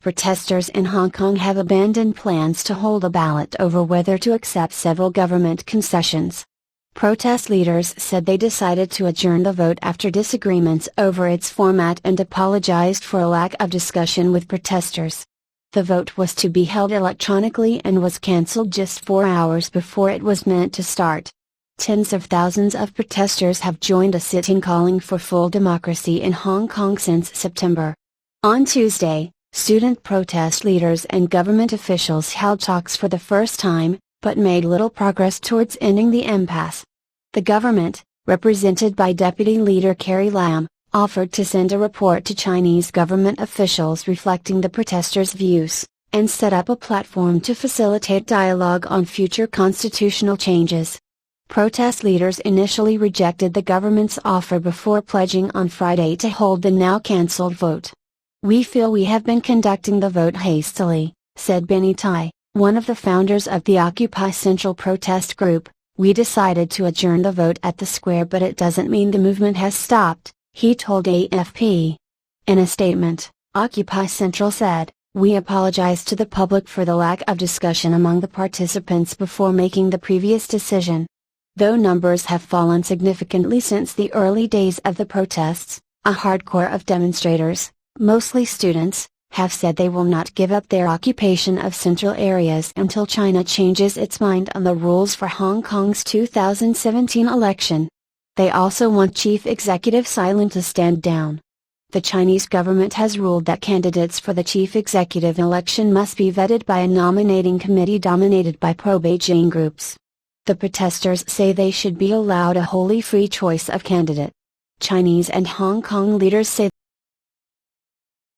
Protesters in Hong Kong have abandoned plans to hold a ballot over whether to accept several government concessions. Protest leaders said they decided to adjourn the vote after disagreements over its format and apologized for a lack of discussion with protesters. The vote was to be held electronically and was cancelled just 4 hours before it was meant to start. Tens of thousands of protesters have joined a sit-in calling for full democracy in Hong Kong since September. On Tuesday, student protest leaders and government officials held talks for the first time, but made little progress towards ending the impasse. The government, represented by Deputy Leader Carrie Lam, offered to send a report to Chinese government officials reflecting the protesters' views, and set up a platform to facilitate dialogue on future constitutional changes. Protest leaders initially rejected the government's offer before pledging on Friday to hold the now cancelled vote. "We feel we have been conducting the vote hastily," said Benny Tai, one of the founders of the Occupy Central protest group. "We decided to adjourn the vote at the square, but it doesn't mean the movement has stopped," he told AFP. In a statement, Occupy Central said, "We apologize to the public for the lack of discussion among the participants before making the previous decision." Though numbers have fallen significantly since the early days of the protests, a hardcore of demonstrators, mostly students, have said they will not give up their occupation of central areas until China changes its mind on the rules for Hong Kong's 2017 election. They also want Chief Executive Silent to stand down. The Chinese government has ruled that candidates for the chief executive election must be vetted by a nominating committee dominated by pro-Beijing groups. The protesters say they should be allowed a wholly free choice of candidate. Chinese and Hong Kong leaders say